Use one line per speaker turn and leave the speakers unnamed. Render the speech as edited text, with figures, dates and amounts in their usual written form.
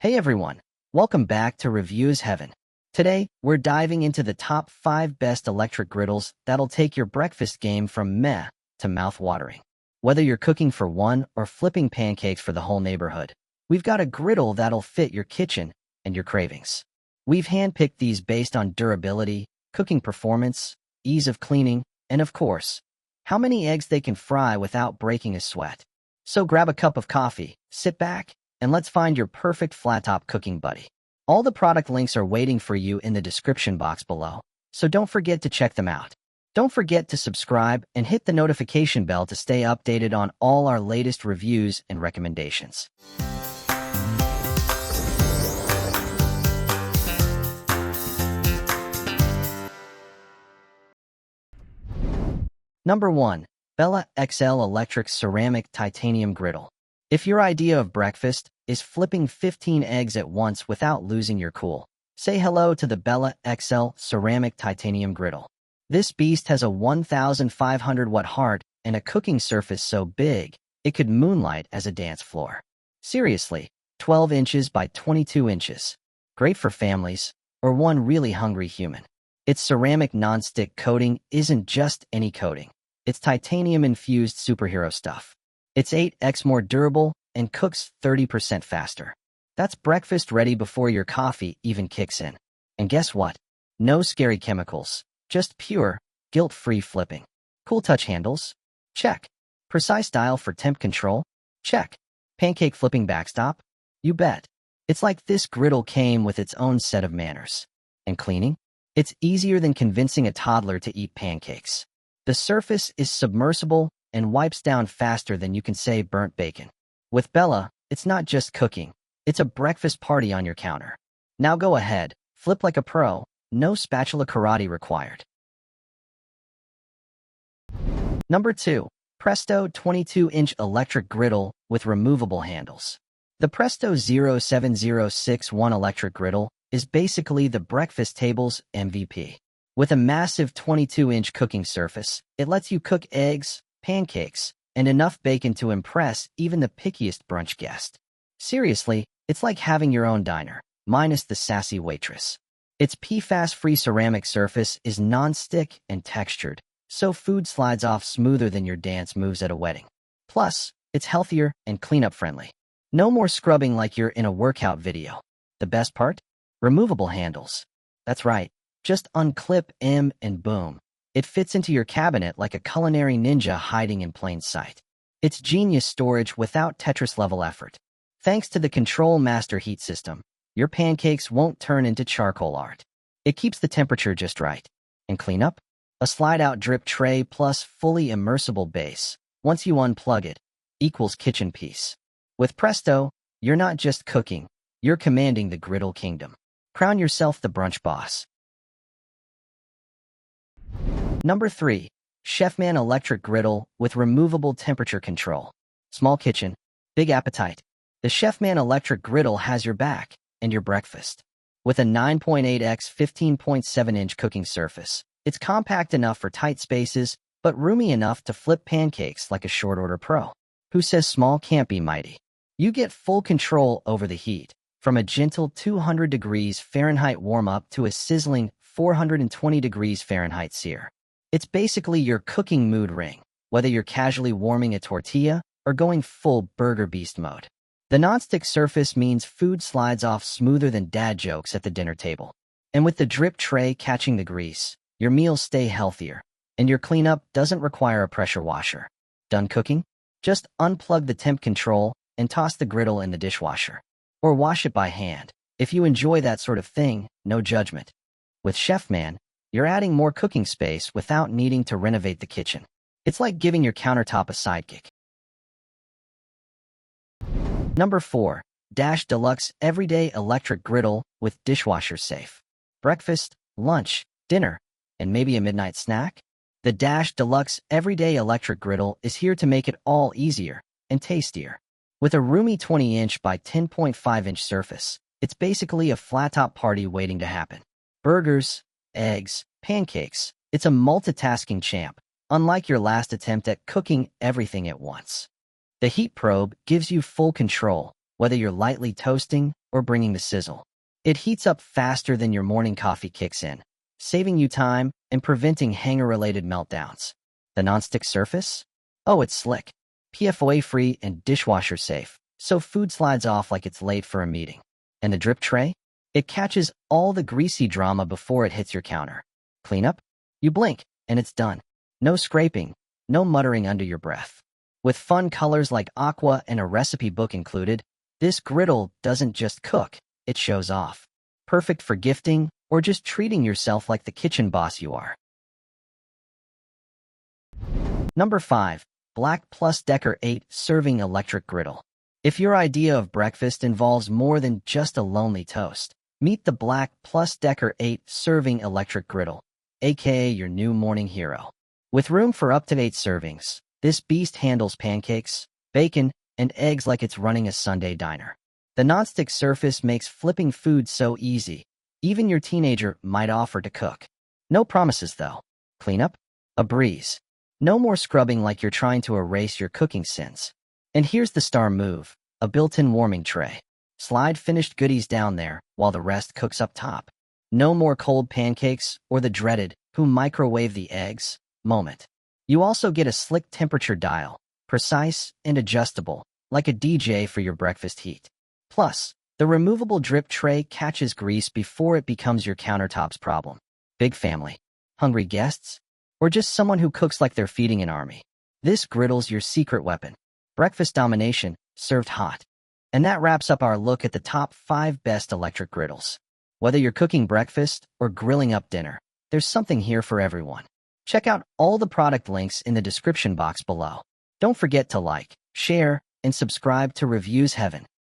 Hey everyone, welcome back to Reviews Heaven. Today, we're diving into the top 5 best electric griddles that'll take your breakfast game from meh to mouth-watering. Whether you're cooking for one or flipping pancakes for the whole neighborhood, we've got a griddle that'll fit your kitchen and your cravings. We've handpicked these based on durability, cooking performance, ease of cleaning, and of course, how many eggs they can fry without breaking a sweat. So grab a cup of coffee, sit back, and let's find your perfect flat-top cooking buddy. All the product links are waiting for you in the description box below, so don't forget to check them out. Don't forget to subscribe and hit the notification bell to stay updated on all our latest reviews and recommendations. Number 1. BLACK+DECKER Electric Ceramic Titanium Griddle. If your idea of breakfast is flipping 15 eggs at once without losing your cool, say hello to the BLACK+DECKER Ceramic Titanium Griddle. This beast has a 1,500-watt heart and a cooking surface so big, it could moonlight as a dance floor. Seriously, 12 inches by 22 inches. Great for families or one really hungry human. Its ceramic non-stick coating isn't just any coating. It's titanium-infused superhero stuff. It's 8x more durable and cooks 30% faster. That's breakfast ready before your coffee even kicks in. And guess what? No scary chemicals, just pure, guilt-free flipping. Cool touch handles? Check. Precise dial for temp control? Check. Pancake flipping backstop? You bet. It's like this griddle came with its own set of manners. And cleaning? It's easier than convincing a toddler to eat pancakes. The surface is submersible and wipes down faster than you can say burnt bacon. With Bella, it's not just cooking, it's a breakfast party on your counter. Now go ahead, flip like a pro, no spatula karate required. Number 2. Presto 22-inch electric griddle with removable handles. The Presto 07061 electric griddle is basically the breakfast table's MVP. With a massive 22-inch cooking surface, it lets you cook eggs, pancakes, and enough bacon to impress even the pickiest brunch guest. Seriously, it's like having your own diner, minus the sassy waitress. Its PFAS-free ceramic surface is non-stick and textured, so food slides off smoother than your dance moves at a wedding. Plus, it's healthier and cleanup-friendly. No more scrubbing like you're in a workout video. The best part? Removable handles. That's right, just unclip M and boom. It fits into your cabinet like a culinary ninja hiding in plain sight. It's genius storage without Tetris-level effort. Thanks to the Control Master heat system, your pancakes won't turn into charcoal art. It keeps the temperature just right. And cleanup? A slide-out drip tray plus fully immersible base, once you unplug it, equals kitchen peace. With Presto, you're not just cooking, you're commanding the griddle kingdom. Crown yourself the brunch boss. Number 3. Chefman Electric Griddle with removable temperature control. Small kitchen, big appetite. The Chefman Electric Griddle has your back and your breakfast. With a 9.8x 15.7-inch cooking surface, it's compact enough for tight spaces, but roomy enough to flip pancakes like a short-order pro. Who says small can't be mighty? You get full control over the heat, from a gentle 200 degrees Fahrenheit warm-up to a sizzling 420 degrees Fahrenheit sear. It's basically your cooking mood ring, whether you're casually warming a tortilla or going full burger beast mode. The nonstick surface means food slides off smoother than dad jokes at the dinner table. And with the drip tray catching the grease, your meals stay healthier, and your cleanup doesn't require a pressure washer. Done cooking? Just unplug the temp control and toss the griddle in the dishwasher. Or wash it by hand. If you enjoy that sort of thing, no judgment. With Chefman, you're adding more cooking space without needing to renovate the kitchen. It's like giving your countertop a sidekick. Number 4. Deluxe Everyday Electric Griddle with Dishwasher Safe. Breakfast, lunch, dinner, and maybe a midnight snack? The Deluxe Everyday Electric Griddle is here to make it all easier and tastier. With a roomy 20-inch by 10.5-inch surface, it's basically a flat-top party waiting to happen. Burgers, eggs, pancakes, it's a multitasking champ, unlike your last attempt at cooking everything at once. The heat probe gives you full control, whether you're lightly toasting or bringing the sizzle. It heats up faster than your morning coffee kicks in, saving you time and preventing hanger-related meltdowns. The nonstick surface? Oh, it's slick. PFOA-free and dishwasher safe, so food slides off like it's late for a meeting. And the drip tray? It catches all the greasy drama before it hits your counter. Cleanup? You blink, and it's done. No scraping, no muttering under your breath. With fun colors like aqua and a recipe book included, this griddle doesn't just cook, it shows off. Perfect for gifting or just treating yourself like the kitchen boss you are. Number 5. BLACK+DECKER 8-Serving Electric Griddle. If your idea of breakfast involves more than just a lonely toast, meet the BLACK+DECKER 8-Serving Electric Griddle, aka your new morning hero. With room for up to 8 servings, this beast handles pancakes, bacon, and eggs like it's running a Sunday diner. The nonstick surface makes flipping food so easy, even your teenager might offer to cook. No promises though. Cleanup? A breeze. No more scrubbing like you're trying to erase your cooking sins. And here's the star move, a built-in warming tray. Slide finished goodies down there while the rest cooks up top. No more cold pancakes or the dreaded, who microwave the eggs, moment. You also get a slick temperature dial, precise and adjustable, like a DJ for your breakfast heat. Plus, the removable drip tray catches grease before it becomes your countertop's problem. Big family, hungry guests, or just someone who cooks like they're feeding an army. This griddle's your secret weapon. Breakfast domination, served hot. And that wraps up our look at the top 5 best electric griddles. Whether you're cooking breakfast or grilling up dinner, there's something here for everyone. Check out all the product links in the description box below. Don't forget to like, share, and subscribe to Reviews Heaven.